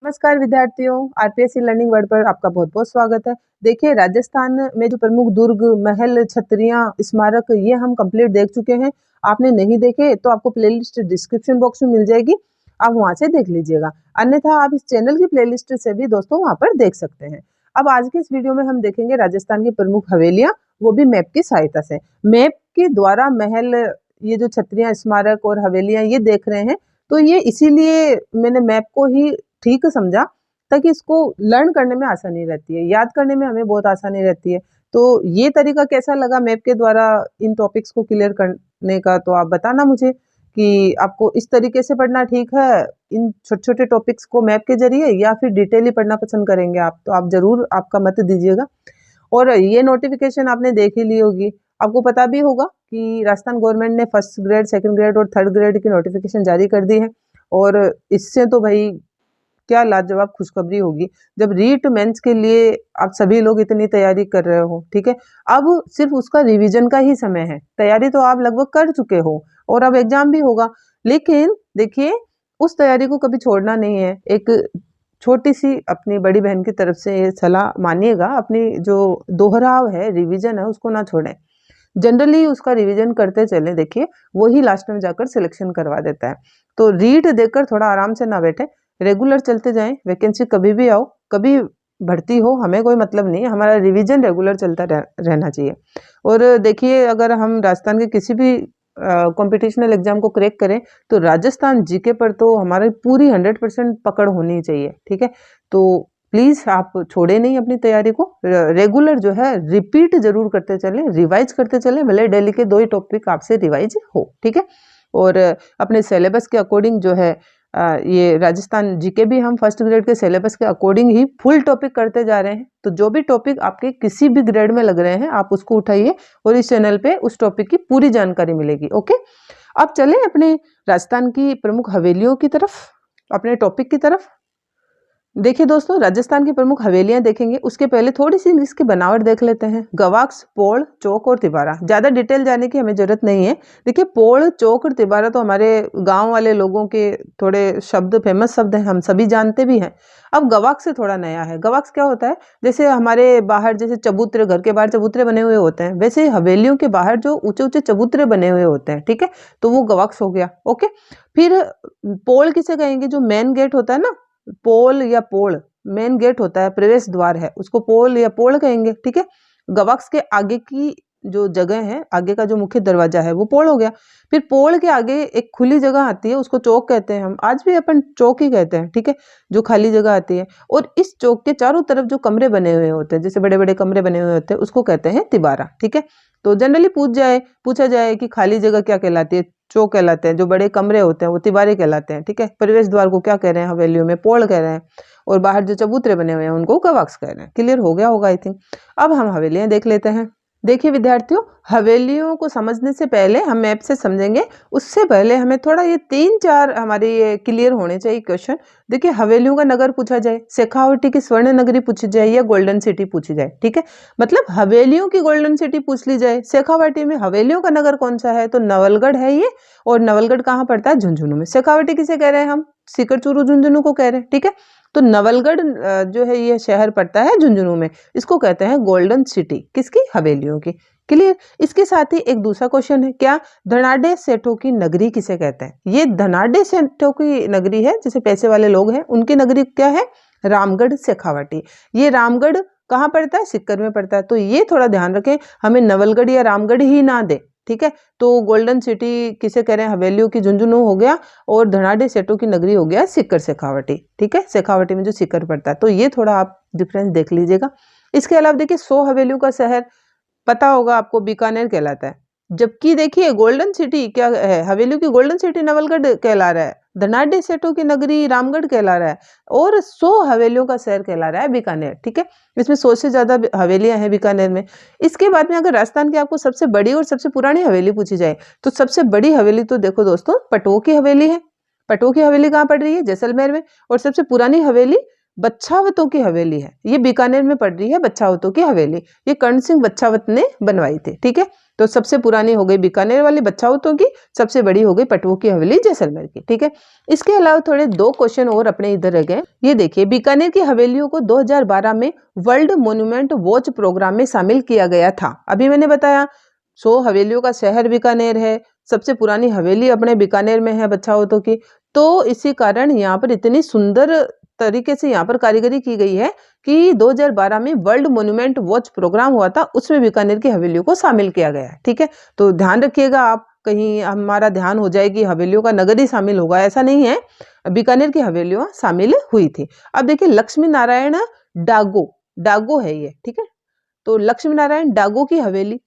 नमस्कार विद्यार्थियों, RPSC learning world पर आपका बहुत बहुत स्वागत है। देखिए, राजस्थान में जो प्रमुख दुर्ग, महल, छतरियां, स्मारक ये हम कंप्लीट देख चुके हैं। आपने नहीं देखे तो आपको प्लेलिस्ट डिस्क्रिप्शन बॉक्स में मिल जाएगी, आप वहां से देख लीजिएगा। अन्यथा आप इस चैनल की प्लेलिस्ट से भी दोस्तों वहां पर देख सकते हैं। अब आज के इस वीडियो में हम देखेंगे राजस्थान की प्रमुख हवेलियां, वो भी मैप की सहायता से। मैप के द्वारा महल, ये जो छतरियां, स्मारक और हवेलियां ये देख रहे हैं, तो ये इसीलिए मैंने मैप को ही ठीक समझा, ताकि इसको लर्न करने में आसानी रहती है, याद करने में हमें बहुत आसानी रहती है। तो ये तरीका कैसा लगा मैप के द्वारा इन टॉपिक्स को क्लियर करने का, तो आप बताना मुझे कि आपको इस तरीके से पढ़ना ठीक है, इन छोटे छोटे टॉपिक्स को मैप के जरिए, या फिर डिटेली पढ़ना पसंद करेंगे आप। तो आप जरूर आपका मत दीजिएगा। और ये नोटिफिकेशन आपने देख ही ली होगी, आपको पता भी होगा कि राजस्थान गवर्नमेंट ने फर्स्ट ग्रेड, सेकंड ग्रेड और थर्ड ग्रेड की नोटिफिकेशन जारी कर दी है। और इससे तो भाई क्या लाजवाब खुशखबरी होगी, जब रीट मेंस के लिए आप सभी लोग इतनी तैयारी कर रहे हो। ठीक है, अब सिर्फ उसका रिवीजन का ही समय है। तैयारी तो आप लगभग कर चुके हो और अब एग्जाम भी होगा, लेकिन देखिए उस तैयारी को कभी छोड़ना नहीं है। एक छोटी सी अपनी बड़ी बहन की तरफ से ये सलाह मानिएगा, अपनी जो दोहराव है, रिवीजन है, उसको ना छोड़ें। जनरली उसका रिवीजन करते चले, देखिए वही लास्ट में जाकर सिलेक्शन करवा देता है। तो रीड देकर थोड़ा आराम से ना बैठे, रेगुलर चलते जाएं। वैकेंसी कभी भी आओ, कभी भर्ती हो, हमें कोई मतलब नहीं है, हमारा रिवीजन रेगुलर चलता रहना चाहिए। और देखिए, अगर हम राजस्थान के किसी भी कॉम्पिटिशनल एग्जाम को क्रैक करें, तो राजस्थान जीके पर तो हमारी पूरी 100% पकड़ होनी चाहिए। ठीक है, तो प्लीज आप छोड़े नहीं अपनी तैयारी को, रेगुलर जो है रिपीट जरूर करते चलें, रिवाइज करते चलें, भले डेली के 2 ही टॉपिक आपसे रिवाइज हो। ठीक है, और अपने सिलेबस के अकॉर्डिंग जो है ये राजस्थान जीके भी हम फर्स्ट ग्रेड के सिलेबस के अकॉर्डिंग ही फुल टॉपिक करते जा रहे हैं। तो जो भी टॉपिक आपके किसी भी ग्रेड में लग रहे हैं, आप उसको उठाइए और इस चैनल पे उस टॉपिक की पूरी जानकारी मिलेगी। ओके, अब चलें अपने राजस्थान की प्रमुख हवेलियों की तरफ, अपने टॉपिक की तरफ। देखिए दोस्तों, राजस्थान की प्रमुख हवेलियां देखेंगे, उसके पहले थोड़ी सी इसकी बनावट देख लेते हैं। गवाक्स, पोल, चौक और तिबारा। ज्यादा डिटेल जाने की हमें जरूरत नहीं है। देखिए, पोल, चौक और तिबारा तो हमारे गांव वाले लोगों के थोड़े शब्द, फेमस शब्द हैं, हम सभी जानते भी हैं। अब गवाक्स से थोड़ा नया है। गवाक्स क्या होता है? जैसे हमारे बाहर जैसे चबूतरे, घर के बाहर चबूतरे बने हुए होते हैं, वैसे हवेलियों के बाहर जो ऊंचे ऊंचे चबूतरे बने हुए होते हैं। ठीक है, तो वो गवाक्स हो गया। ओके, फिर पोल किसे कहेंगे? जो मेन गेट होता है ना, पोल या पोल मेन गेट होता है, प्रवेश द्वार है, उसको पोल या पोल कहेंगे। ठीक है, गवाक्स के आगे की जो जगह है, आगे का जो मुख्य दरवाजा है, वो पोल हो गया। फिर पोल के आगे एक खुली जगह आती है, उसको चौक कहते हैं। हम आज भी अपन चौक ही कहते हैं। ठीक है, जो खाली जगह आती है, और इस चौक के चारों तरफ जो कमरे बने हुए होते हैं, जैसे बड़े बड़े कमरे बने हुए होते हैं, उसको कहते हैं तिबारा। ठीक है, तो जनरली पूछा जाए कि खाली जगह क्या कहलाती है? चौक कहलाते हैं। जो बड़े कमरे होते हैं वो तिबारे कहलाते हैं। ठीक है, प्रवेश द्वार को क्या कह रहे हैं हवेलियों में? पोल कह रहे हैं। और बाहर जो चबूतरे बने हुए हैं उनको गवाक्स कह रहे हैं। क्लियर हो गया होगा आई थिंक। अब हम हवेलियां देख लेते हैं। देखिए विद्यार्थियों, हवेलियों को समझने से पहले हम मैप से समझेंगे, उससे पहले हमें थोड़ा ये 3-4 हमारे ये क्लियर होने चाहिए क्वेश्चन। देखिए, हवेलियों का नगर पूछा जाए, शेखावटी की स्वर्ण नगरी पूछी जाए, या गोल्डन सिटी पूछी जाए। ठीक है, मतलब हवेलियों की गोल्डन सिटी पूछ ली जाए, शेखावटी में हवेलियों का नगर कौन सा है? तो नवलगढ़ है ये। और नवलगढ़ कहाँ पड़ता है? झुंझुनू में। शेखावटी किसे कह रहे हैं हम? सीकर चूरू झुंझुनू को कह रहे हैं। ठीक है, तो नवलगढ़ जो है ये शहर पड़ता है झुंझुनू में, इसको कहते हैं गोल्डन सिटी। किसकी? हवेलियों की। क्लियर। इसके साथ ही एक दूसरा क्वेश्चन है, क्या धनाढ्य सेठों की नगरी किसे कहते हैं? ये धनाढ्य सेठों की नगरी है, जैसे पैसे वाले लोग हैं, उनकी नगरी क्या है? रामगढ़ शेखावाटी। ये रामगढ़ कहाँ पड़ता है? सीकर में पड़ता है। तो ये थोड़ा ध्यान रखें, हमें नवलगढ़ या रामगढ़ ही ना दे। ठीक है, तो गोल्डन सिटी किसे कह रहे हैं? हवेलियों की झुंझुनू हो गया, और धनाढ्य सेठों की नगरी हो गया सीकर शेखावटी। ठीक है, शेखावटी में जो सीकर पड़ता है, तो ये थोड़ा आप डिफरेंस देख लीजिएगा। इसके अलावा देखिए, 100 हवेलियों का शहर पता होगा आपको, बीकानेर कहलाता है। जबकि देखिए, गोल्डन सिटी क्या है? हवेलियों की गोल्डन सिटी नवलगढ़ कहला रहा है, धनाढ्य सेठों की नगरी रामगढ़ कहला रहा है, और 100 हवेलियों का शहर कहला रहा है बीकानेर। ठीक है, इसमें 100 से ज्यादा हवेलियां हैं बीकानेर में। इसके बाद में अगर राजस्थान की आपको सबसे बड़ी और सबसे पुरानी हवेली पूछी जाए, तो सबसे बड़ी हवेली तो देखो दोस्तों, पटो की हवेली है। पटो की हवेली कहाँ पड़ रही है? जैसलमेर में। और सबसे पुरानी हवेली बच्छावतों की हवेली है, ये बीकानेर में पड़ रही है बच्छावतों की हवेली। ये कर्ण सिंह बच्छावत ने बनवाई थी। ठीक है, तो सबसे पुरानी हो गई बीकानेर वाली बच्छावतों की, सबसे बड़ी हो गई पटवों की हवेली जैसलमेर की। ठीक है, इसके अलावा थोड़े 2 क्वेश्चन और अपने इधर रह गए। ये देखिए, बीकानेर की हवेलियों को 2012 में वर्ल्ड मोन्यूमेंट वॉच प्रोग्राम में शामिल किया गया था। अभी मैंने बताया 100 हवेलियों का शहर बीकानेर है, सबसे पुरानी हवेली अपने बीकानेर में है बच्छावतों की। तो इसी कारण यहाँ पर इतनी सुंदर तरीके से यहाँ पर कारीगरी की गई है कि 2012 में वर्ल्ड मोन्यूमेंट वॉच प्रोग्राम हुआ था, उसमें बीकानेर की हवेलियों को शामिल किया गया है। ठीक है, तो ध्यान रखिएगा आप, कहीं हमारा ध्यान हो जाए कि हवेलियों का नगर ही शामिल होगा, ऐसा नहीं है, बीकानेर की हवेलियां शामिल हुई थी। अब देखिए, लक्ष्मी नारायण डागो है ये। ठीक है, तो लक्ष्मी नारायण डागो की हवेली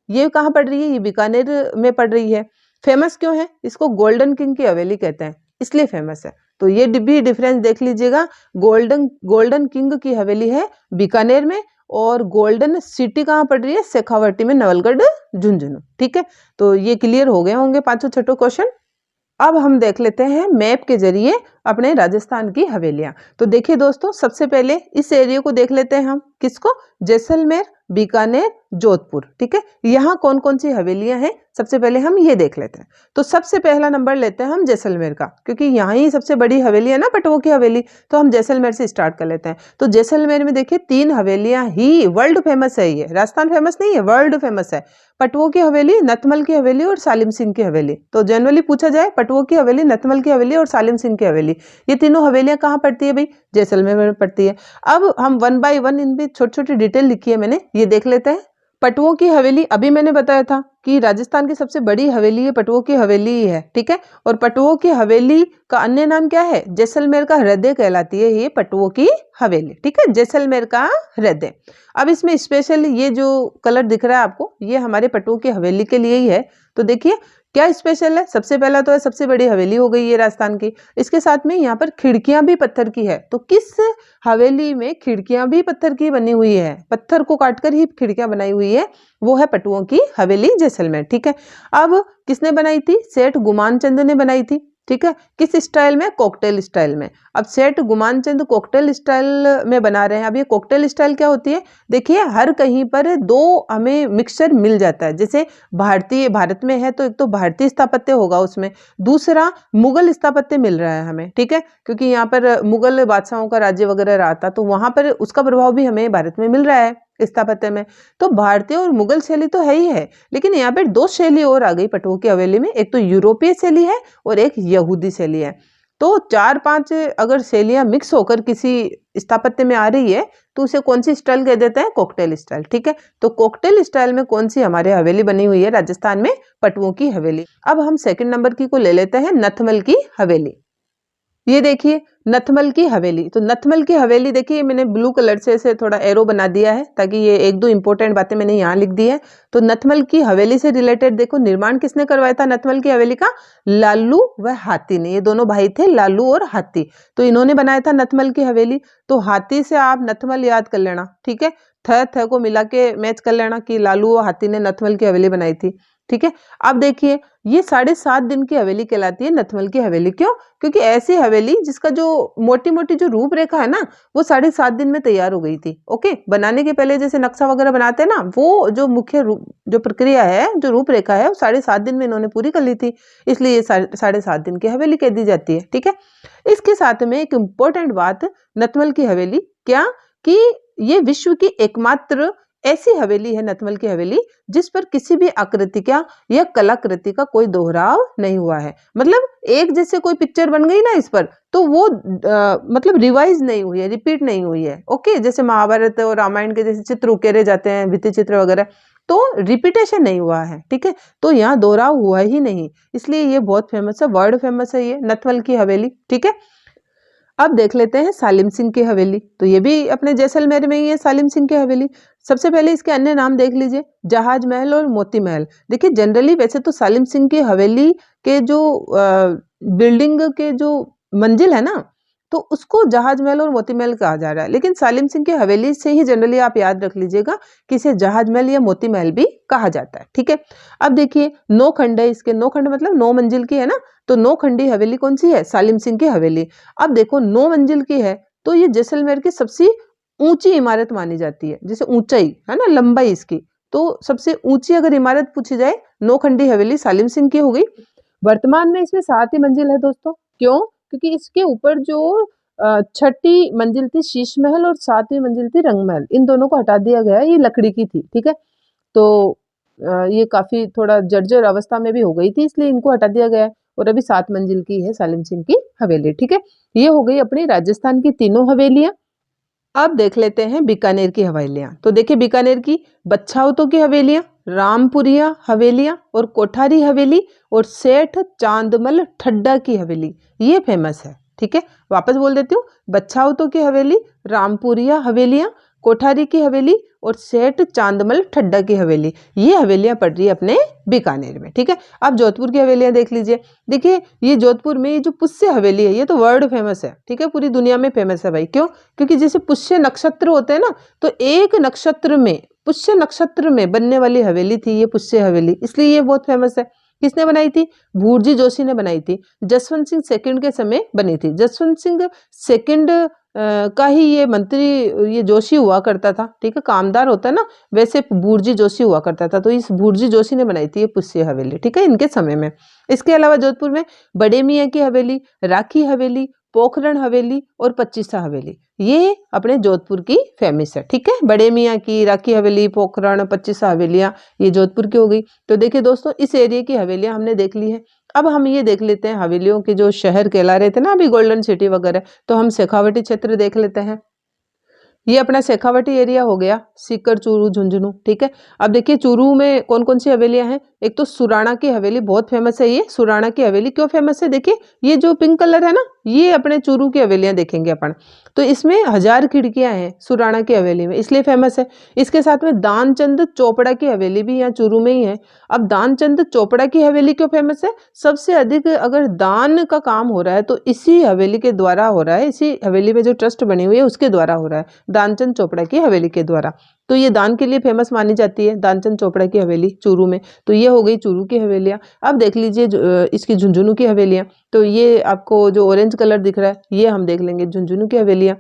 ये कहाँ पड़ रही है? ये बीकानेर में पड़ रही है। फेमस क्यों है? इसको गोल्डन किंग की हवेली कहते हैं, इसलिए फेमस है। तो ये भी डिफरेंस देख लीजिएगा, गोल्डन किंग की हवेली है बीकानेर में, और गोल्डन सिटी कहाँ पड़ रही है? शेखावाटी में, नवलगढ़ झुंझुनू। ठीक है, तो ये क्लियर हो गए होंगे 5-6 क्वेश्चन। अब हम देख लेते हैं मैप के जरिए अपने राजस्थान की हवेलियां। तो देखिए दोस्तों, सबसे पहले इस एरिया को देख लेते हैं हम, किसको? जैसलमेर, बीकानेर, जोधपुर। ठीक है, यहाँ कौन कौन सी हवेलियां हैं, सबसे पहले हम ये देख लेते हैं। तो सबसे पहला नंबर लेते हैं हम जैसलमेर का, क्योंकि यहाँ ही सबसे बड़ी हवेली है ना पटवों की हवेली, तो हम जैसलमेर से स्टार्ट कर लेते हैं। तो जैसलमेर में देखिए 3 हवेलियां ही वर्ल्ड फेमस है, ये राजस्थान फेमस नहीं है, वर्ल्ड फेमस है। पटवों की हवेली, नथमल की हवेली और सालिम सिंह की हवेली। तो जनरली पूछा जाए, पटवों की हवेली, नथमल की हवेली और सालिम सिंह की हवेली, ये तीनों हवेलियां कहाँ पड़ती है भाई? जैसलमेर में पड़ती है। अब हम 1 बाय 1 इनमें छोटी छोटी डिटेल लिखी है मैंने, ये देख लेते हैं। पटवों की हवेली, अभी मैंने बताया था कि राजस्थान की सबसे बड़ी हवेली ये पटवों की हवेली ही है। ठीक है, और पटवों की हवेली का अन्य नाम क्या है? जैसलमेर का हृदय कहलाती है ये पटवों की हवेली। ठीक है, जैसलमेर का हृदय। अब इसमें स्पेशल ये जो कलर दिख रहा है आपको, ये हमारे पटवों की हवेली के लिए ही है। तो देखिए क्या स्पेशल है, सबसे पहला तो है सबसे बड़ी हवेली हो गई ये राजस्थान की, इसके साथ में यहाँ पर खिड़कियां भी पत्थर की है। तो किस हवेली में खिड़कियां भी पत्थर की बनी हुई है? पत्थर को काटकर ही खिड़कियां बनाई हुई है, वो है पटुओं की हवेली जैसलमेर। ठीक है, अब किसने बनाई थी? सेठ गुमानचंद ने बनाई थी। ठीक है, किस स्टाइल में? कॉकटेल स्टाइल में। अब सेठ गुमानचंद कॉकटेल स्टाइल में बना रहे हैं। अब ये कॉकटेल स्टाइल क्या होती है? देखिए, हर कहीं पर 2 हमें मिक्सचर मिल जाता है। जैसे भारत में है तो एक तो भारतीय स्थापत्य होगा उसमें, दूसरा मुगल स्थापत्य मिल रहा है हमें। ठीक है, क्योंकि यहाँ पर मुगल बादशाहों का राज्य वगैरह रहा था, तो वहां पर उसका प्रभाव भी हमें भारत में मिल रहा है स्थापत्य में। तो भारतीय और मुगल शैली तो है ही है, लेकिन यहाँ पे 2 शैली और आ गई पटुओं की हवेली में, एक तो यूरोपीय शैली है और एक यहूदी शैली है। तो 4-5 अगर शैलियां मिक्स होकर किसी स्थापत्य में आ रही है तो उसे कौन सी स्टाइल कह देते हैं? Cocktail style. ठीक है, तो कॉकटेल स्टाइल में कौन सी हमारे हवेली बनी हुई है राजस्थान में? पटुओं की हवेली। अब हम सेकंड नंबर की को ले लेते हैं, नथमल की हवेली। ये देखिए नथमल की हवेली। तो नथमल की हवेली देखिए, मैंने ब्लू कलर से इसे थोड़ा एरो बना दिया है ताकि ये 1-2 इंपॉर्टेंट बातें मैंने यहाँ लिख दी है। तो नथमल की हवेली से रिलेटेड देखो, निर्माण किसने करवाया था नथमल की हवेली का? लालू व हाथी ने, ये दोनों भाई थे, लालू और हाथी। तो इन्होंने बनाया था नथमल की हवेली। तो हाथी से आप नथमल याद कर लेना। ठीक है, थ को मिला के मैच कर लेना कि लालू और हाथी ने नथमल की हवेली बनाई थी। ठीक है, अब देखिए ये 7.5 दिन की हवेली कहलाती है नथमल की हवेली। क्यों? क्योंकि ऐसी हवेली जिसका जो मोटी मोटी जो रूपरेखा है ना, वो 7.5 दिन में तैयार हो गई थी। ओके, बनाने के पहले जैसे नक्शा वगैरह बनाते हैं ना, वो जो मुख्य जो प्रक्रिया है, जो रूपरेखा है, वो 7.5 दिन में इन्होंने पूरी कर ली थी, इसलिए ये 7.5 दिन की हवेली कह दी जाती है। ठीक है, इसके साथ में एक इम्पोर्टेंट बात, नथमल की हवेली क्या कि ये विश्व की एकमात्र ऐसी हवेली है नथमल की हवेली जिस पर किसी भी आकृति का या कलाकृति का कोई दोहराव नहीं हुआ है। मतलब एक जैसे कोई पिक्चर बन गई ना इस पर, तो वो मतलब रिवाइज नहीं हुई है, रिपीट नहीं हुई है। ओके, जैसे महाभारत और रामायण के जैसे चित्र उकेरे जाते हैं, भित्ति चित्र वगैरह, तो रिपीटेशन नहीं हुआ है। ठीक है, तो यहाँ दोहराव हुआ ही नहीं, इसलिए ये बहुत फेमस है, वर्ल्ड फेमस है ये नथमल की हवेली। ठीक है, अब देख लेते हैं सालिम सिंह की हवेली। तो ये भी अपने जैसलमेर में ही है सालिम सिंह की हवेली। सबसे पहले इसके अन्य नाम देख लीजिए, जहाज महल और मोती महल। देखिए जनरली वैसे तो सालिम सिंह की हवेली के जो बिल्डिंग के जो मंजिल है ना, तो उसको जहाज महल और मोती महल कहा जा रहा है, लेकिन सालिम सिंह की हवेली से ही जनरली आप याद रख लीजिएगा कि इसे जहाज महल या मोती महल भी कहा जाता है। ठीक है, अब देखिए 9 खंड है इसके, 9 खंड मतलब 9 मंजिल की है ना, तो 9 खंडी हवेली कौन सी है? सालिम सिंह की हवेली। अब देखो 9 मंजिल की है तो ये जैसलमेर की सबसे ऊंची इमारत मानी जाती है, जैसे ऊंचाई है ना, लंबाई इसकी, तो सबसे ऊंची अगर इमारत पूछी जाए नौखंडी हवेली सालिम सिंह की हो गई। वर्तमान में इसमें 7 ही मंजिल है दोस्तों। क्यों? क्योंकि इसके ऊपर जो 6ठी मंजिल थी शीश महल और 7वीं मंजिल थी रंग महल, इन दोनों को हटा दिया गया है, ये लकड़ी की थी, ठीक है। तो ये काफी थोड़ा जर्जर अवस्था में भी हो गई थी, इसलिए इनको हटा दिया गया है और अभी 7 मंजिल की है सालिम सिंह की हवेली, ठीक है। ये हो गई अपनी राजस्थान की तीनों हवेलियां। अब देख लेते हैं बीकानेर की हवेलियां। तो देखिए बीकानेर की बच्छावतों की हवेलियां, रामपुरिया हवेलियां और कोठारी हवेली और सेठ चांदमल ठड्डा की हवेली, ये फेमस है, ठीक है। वापस बोल देती हूँ, बच्छावतों की हवेली, रामपुरिया हवेलियां, कोठारी की हवेली और सेठ चांदमल ठड्डा की हवेली, ये हवेलियां पड़ रही है अपने बीकानेर में, ठीक है। अब जोधपुर की हवेलियां देख लीजिए। देखिए ये जोधपुर में ये जो पुष्य हवेली है, ये तो वर्ल्ड फेमस है, ठीक है, पूरी दुनिया में फेमस है भाई। क्यों? क्योंकि जैसे पुष्य नक्षत्र होते हैं ना, तो एक नक्षत्र में, पुष्य नक्षत्र में बनने वाली हवेली थी ये पुष्य हवेली, इसलिए ये बहुत फेमस है। किसने बनाई थी? भूरजी जोशी ने बनाई थी। जसवंत सिंह सेकंड के समय बनी थी। जसवंत सिंह सेकंड का ही ये मंत्री, ये जोशी हुआ करता था, ठीक है, कामदार होता है ना, वैसे भूरजी जोशी हुआ करता था, तो इस भूरजी जोशी ने बनाई थी ये पुष्य हवेली, ठीक है, इनके समय में। इसके अलावा जोधपुर में बड़े मियाँ की हवेली, राखी हवेली, पोखरण हवेली और पच्चीसा हवेली, ये अपने जोधपुर की फेमस है, ठीक है। बड़े मियाँ की, राखी हवेली, पोखरण, पच्चीसा हवेलियां, ये जोधपुर की हो गई। तो देखिए दोस्तों, इस एरिया की हवेलियां हमने देख ली है। अब हम ये देख लेते हैं हवेलियों के जो शहर कहला रहे थे ना अभी, गोल्डन सिटी वगैरह, तो हम शेखावटी क्षेत्र देख लेते हैं। ये अपना शेखावटी एरिया हो गया, सीकर, चूरू, झुंझुनू, ठीक है। अब देखिए चूरू में कौन कौन सी हवेलियां हैं। एक तो सुराणा की हवेली बहुत फेमस है। ये सुराणा की हवेली क्यों फेमस है? देखिए ये जो पिंक कलर है ना, ये अपने चूरू की हवेलियां देखेंगे अपन, तो इसमें 1000 खिड़कियां हैं सुराणा की हवेली में, इसलिए फेमस है। इसके साथ में दानचंद चोपड़ा की हवेली भी यहाँ चूरू में ही है। अब दानचंद चोपड़ा की हवेली क्यों फेमस है? सबसे अधिक अगर दान का काम हो रहा है तो इसी हवेली के द्वारा हो रहा है, इसी हवेली में जो ट्रस्ट बनी हुई है उसके द्वारा हो रहा है, दानचंद चोपड़ा की हवेली के द्वारा। तो ये दान के लिए फेमस मानी जाती है, दानचंद चोपड़ा की हवेली चूरू में। तो ये हो गई चूरू की हवेलियां। अब देख लीजिए इसकी झुंझुनू की हवेलियां। तो ये आपको जो ऑरेंज कलर दिख रहा है, ये हम देख लेंगे झुंझुनू की हवेलियां।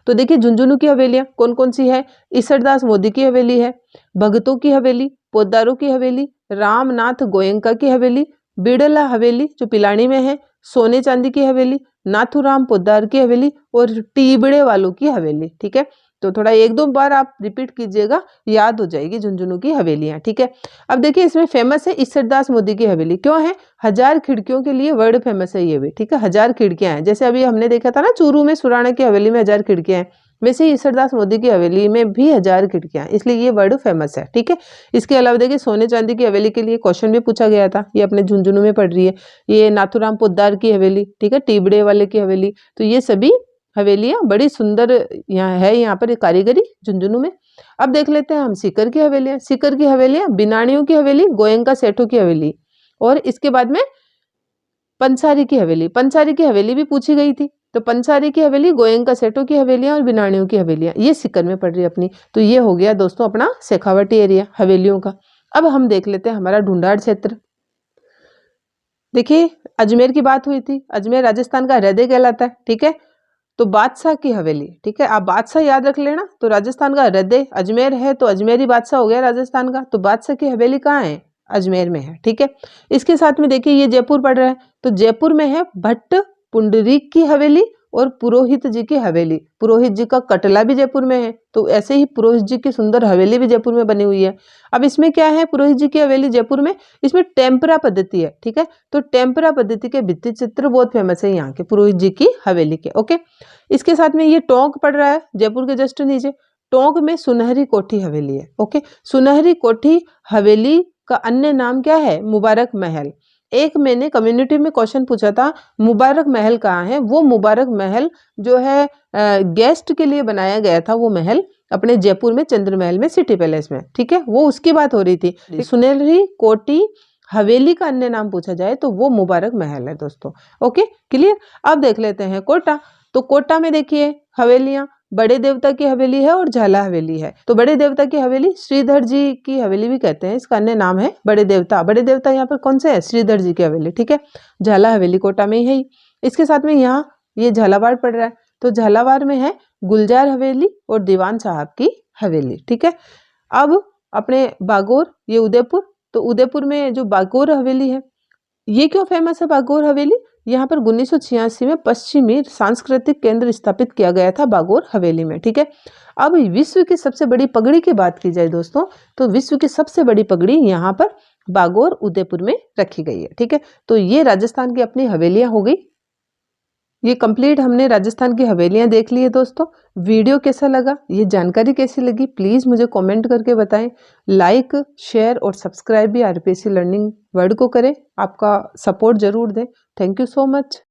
तो देखिए झुंझुनू की हवेलियां कौन कौन सी है। ईसरदास मोदी की हवेली है, भगतों की हवेली, पोदारों की हवेली, रामनाथ गोयंका की हवेली, बिड़ला हवेली जो पिलानी में है, सोने चांदी की हवेली, नाथूराम पोद्दार की हवेली और टीबड़े वालों की हवेली, ठीक है। तो थोड़ा 1-2 बार आप रिपीट कीजिएगा, याद हो जाएगी झुंझुनू की हवेलियां, ठीक है। अब देखिए इसमें फेमस है ईसरदास मोदी की हवेली। क्यों है? 1000 खिड़कियों के लिए वर्ल्ड फेमस है ये भी, ठीक है। 1000 खिड़कियां हैं, जैसे अभी हमने देखा था ना चूरू में सुराणा की हवेली में 1000 खिड़कियां हैं, वैसे ही ईसरदास मोदी की हवेली में भी 1000 खिड़कियां, इसलिए ये वर्ड फेमस है, ठीक है। इसके अलावा देखिए सोने चांदी की हवेली के लिए क्वेश्चन भी पूछा गया था, ये अपने झुंझुनू में पड़ रही है। ये नाथूराम पोद्दार की हवेली, ठीक है, टीबड़े वाले की हवेली। तो ये सभी हवेलियां बड़ी सुंदर यहाँ है, यहाँ पर कारीगरी झुंझुनू में। अब देख लेते हैं हम सीकर की हवेलियां। सीकर की हवेलियां बिनानियों की हवेली, गोयंका सेठों की हवेली और इसके बाद में पंसारी की हवेली। पंसारी की हवेली भी पूछी गई थी, तो पंसारी की हवेली, गोयंका सेठों की हवेलियां और बिनानियों की हवेलियां, ये सीकर में पड़ रही है अपनी। तो ये हो गया दोस्तों अपना शेखावटी एरिया हवेलियों का। अब हम देख लेते हैं हमारा ढूंढाड़ क्षेत्र। देखिए अजमेर की बात हुई थी, अजमेर राजस्थान का हृदय कहलाता है, ठीक है। तो बादशाह की हवेली, ठीक है, आप बादशाह याद रख लेना। तो राजस्थान का हृदय अजमेर है, तो अजमेरी बादशाह हो गया राजस्थान का। तो बादशाह की हवेली कहाँ है? अजमेर में है, ठीक है। इसके साथ में देखिए ये जयपुर पड़ रहा है, तो जयपुर में है भट्ट पुंडरीक की हवेली और पुरोहित जी की हवेली। पुरोहित जी का कटला भी जयपुर में है, तो ऐसे ही पुरोहित जी की सुंदर हवेली भी जयपुर में बनी हुई है। अब इसमें क्या है पुरोहित जी की हवेली जयपुर में? इसमें टेम्परा पद्धति है, ठीक है। तो टेम्परा पद्धति के भित्ति चित्र बहुत फेमस है यहाँ के पुरोहित जी की हवेली के, ओके। इसके साथ में ये टोंक पड़ रहा है जयपुर के जस्ट नीचे। टोंक में सुनहरी कोठी हवेली है, ओके। सुनहरी कोठी हवेली का अन्य नाम क्या है? मुबारक महल। एक मैंने कम्युनिटी में क्वेश्चन पूछा था, मुबारक महल कहाँ है? वो मुबारक महल जो है गेस्ट के लिए बनाया गया था, वो महल अपने जयपुर में चंद्र महल में, सिटी पैलेस में, ठीक है, वो उसकी बात हो रही थी। सुनहरी कोठी हवेली का अन्य नाम पूछा जाए तो वो मुबारक महल है दोस्तों, ओके, क्लियर। अब देख लेते हैं कोटा। तो कोटा में देखिए हवेलियां, बड़े देवता की हवेली है और झाला हवेली है। तो बड़े देवता की हवेली श्रीधर जी की हवेली भी कहते हैं, इसका अन्य नाम है बड़े देवता। बड़े देवता यहाँ पर कौन से है? श्रीधर जी की हवेली, ठीक है। झाला हवेली कोटा में ही है। इसके साथ में यहाँ ये झालावाड़ पड़ रहा है, तो झालावाड़ में है गुलजार हवेली और दीवान साहब की हवेली। ठीक है, अब अपने बागोर, ये उदयपुर, तो उदयपुर में जो बागोर हवेली है, ये क्यों फेमस है बागोर हवेली? यहाँ पर 1986 में पश्चिमी सांस्कृतिक केंद्र स्थापित किया गया था बागोर हवेली में। ठीक है, अब विश्व की सबसे बड़ी पगड़ी की बात की जाए दोस्तों, तो विश्व की सबसे बड़ी पगड़ी यहाँ पर बागोर उदयपुर में रखी गई है। ठीक है, तो ये राजस्थान की अपनी हवेलियां हो गई। ये कंप्लीट हमने राजस्थान की हवेलियां देख ली है दोस्तों। वीडियो कैसा लगा, ये जानकारी कैसी लगी, प्लीज़ मुझे कमेंट करके बताएं। लाइक, शेयर और सब्सक्राइब भी आरपीएससी लर्निंग वर्ल्ड को करें। आपका सपोर्ट जरूर दें। Thank you so much.